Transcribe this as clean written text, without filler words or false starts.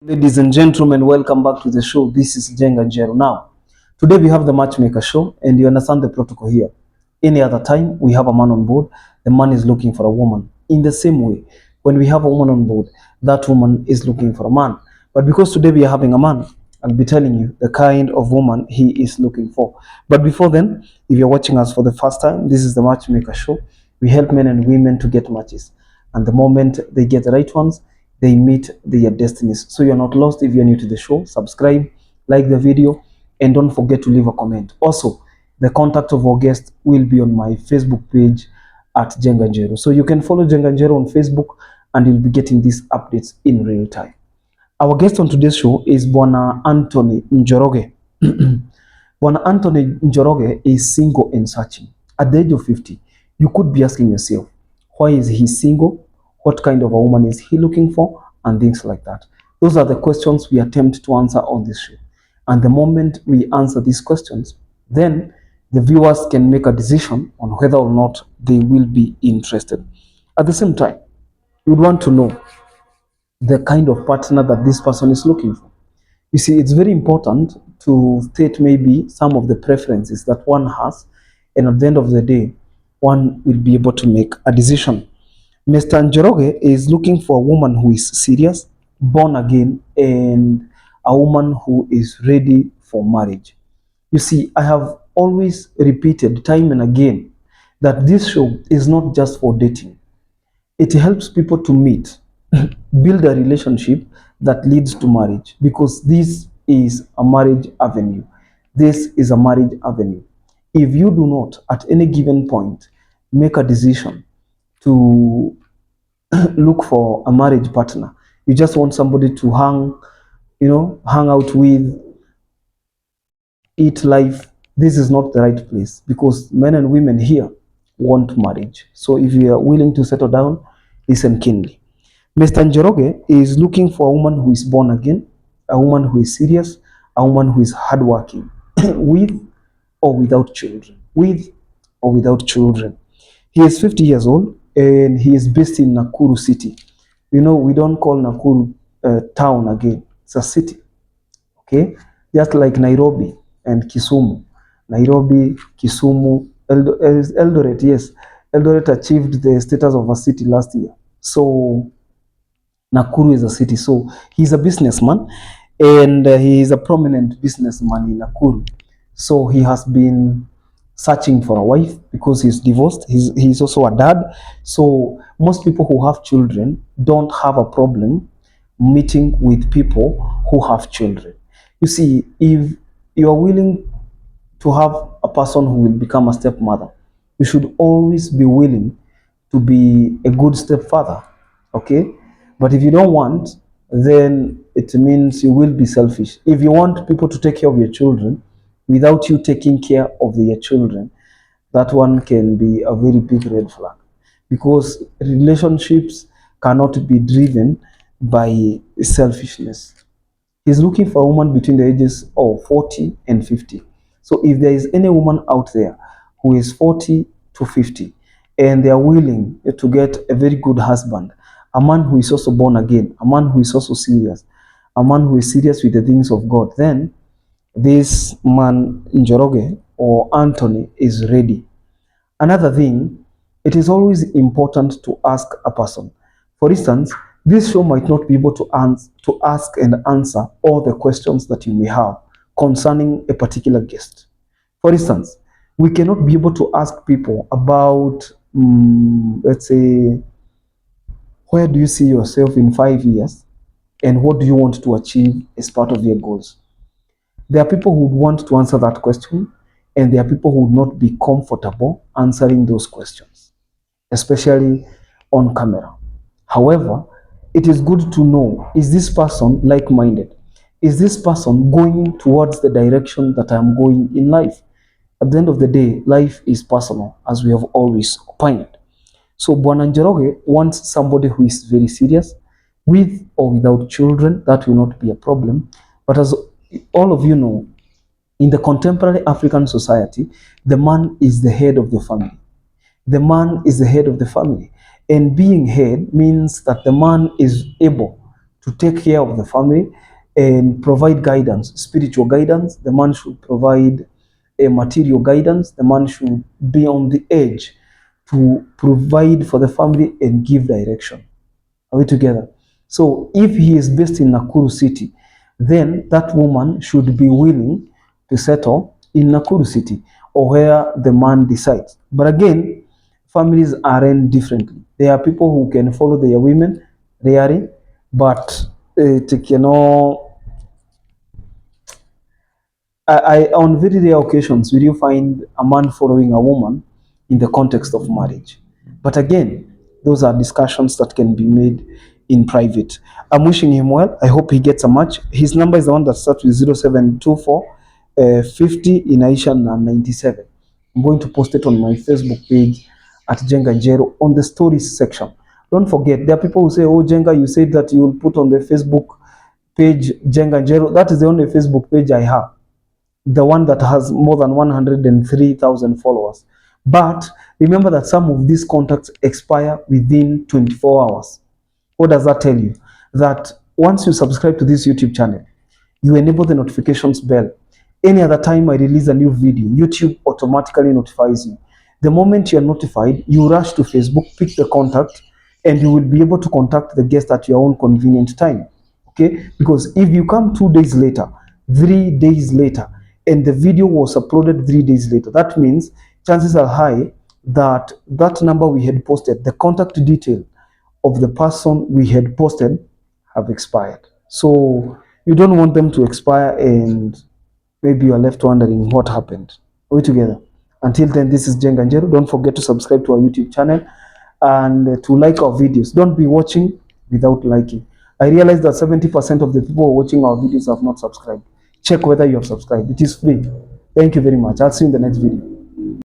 Ladies and gentlemen, welcome back to the show. This is Jenga Njero. Now, today we have the Matchmaker show, and you understand the protocol here. Any other time, we have a man on board, the man is looking for a woman. In the same way, when we have a woman on board, that woman is looking for a man. But because today we are having a man, I'll be telling you the kind of woman he is looking for. But before then, if you're watching us for the first time, this is the Matchmaker show. We help men and women to get matches. And the moment they get the right ones, they meet their destinies. So you're not lost. If you're new to the show, subscribe, like the video, and don't forget to leave a comment. Also, the contact of our guest will be on my Facebook page at Jenga Njero. So you can follow Jenga Njero on Facebook and you'll be getting these updates in real time. Our guest on today's show is Bwana Anthony Njoroge. Bwana Anthony Njoroge is single and searching. At the age of 50, you could be asking yourself, why is he single? What kind of a woman is he looking for? And things like that. Those are the questions we attempt to answer on this show. And the moment we answer these questions, then the viewers can make a decision on whether or not they will be interested. At the same time, you would want to know the kind of partner that this person is looking for. You see, it's very important to state maybe some of the preferences that one has, and at the end of the day, one will be able to make a decision. Mr. Njoroge is looking for a woman who is serious, born again, and a woman who is ready for marriage. You see, I have always repeated time and again that this show is not just for dating. It helps people to meet, build a relationship that leads to marriage, because this is a marriage avenue. This is a marriage avenue. If you do not, at any given point, make a decision to look for a marriage partner, you just want somebody to hang out with, eat life, this is not the right place, because men and women here want marriage. So if you are willing to settle down, listen keenly. Mr. Njoroge is looking for a woman who is born again, a woman who is serious, a woman who is hardworking, with or without children. With or without children. He is 50 years old and he is based in Nakuru city. You know, we don't call Nakuru town again. It's a city. Okay? Just like Nairobi and Kisumu. Nairobi, Kisumu, Eldoret, yes. Eldoret achieved the status of a city last year. So Nakuru is a city. So he's a businessman and he is a prominent businessman in Nakuru. So he has been searching for a wife because he's divorced. He's also a dad. So most people who have children don't have a problem meeting with people who have children. You see, if you are willing to have a person who will become a stepmother, you should always be willing to be a good stepfather. Okay? But if you don't want, then it means you will be selfish. If you want people to take care of your children without you taking care of their children, that one can be a very big red flag, because relationships cannot be driven by selfishness. He's looking for a woman between the ages of 40 and 50. So if there is any woman out there who is 40 to 50 and they are willing to get a very good husband, a man who is also born again, a man who is also serious, a man who is serious with the things of God, then this man Njoroge or Anthony is ready. Another thing, it is always important to ask a person. For instance, this show might not be able to ask and answer all the questions that you may have concerning a particular guest. For instance, we cannot be able to ask people about, let's say, where do you see yourself in 5 years and what do you want to achieve as part of your goals? There are people who would want to answer that question, and there are people who would not be comfortable answering those questions, especially on camera. However, it is good to know, is this person like-minded? Is this person going towards the direction that I'm going in life? At the end of the day, life is personal, as we have always opined. So Bwana Njoroge wants somebody who is very serious, with or without children. That will not be a problem. But as all of you know, in the contemporary African society, the man is the head of the family. The man is the head of the family. And being head means that the man is able to take care of the family and provide guidance, spiritual guidance. The man should provide a material guidance. The man should be on the edge to provide for the family and give direction. Are we together? So if he is based in Nakuru City, then that woman should be willing to settle in Nakuru City or where the man decides. But again, families are run differently. There are people who can follow their women rarely, but on very rare occasions will you find a man following a woman in the context of marriage. But again, those are discussions that can be made in private. I'm wishing him well. I hope he gets a match. His number is the one that starts with 0724 50 in Aisha and 97. I'm going to post it on my Facebook page at Jenga Njero on the stories section. Don't forget, there are people who say, oh, Jenga, you said that you will put on the Facebook page Jenga Njero. That is the only Facebook page I have, the one that has more than 103,000 followers. But remember that some of these contacts expire within 24 hours. What does that tell you? That once you subscribe to this YouTube channel, you enable the notifications bell. Any other time I release a new video, YouTube automatically notifies you. The moment you are notified, you rush to Facebook, pick the contact, and you will be able to contact the guest at your own convenient time. Okay? Because if you come 2 days later, 3 days later, and the video was uploaded 3 days later, that means chances are high that that number we had posted, the contact detail of the person we had posted, have expired. So you don't want them to expire and maybe you are left wondering what happened. Are we together? Until then, this is Jenga Njero. Don't forget to subscribe to our YouTube channel and to like our videos. Don't be watching without liking. I realize that 70% of the people watching our videos have not subscribed. Check whether you have subscribed. It is free. Thank you very much. I'll see you in the next video.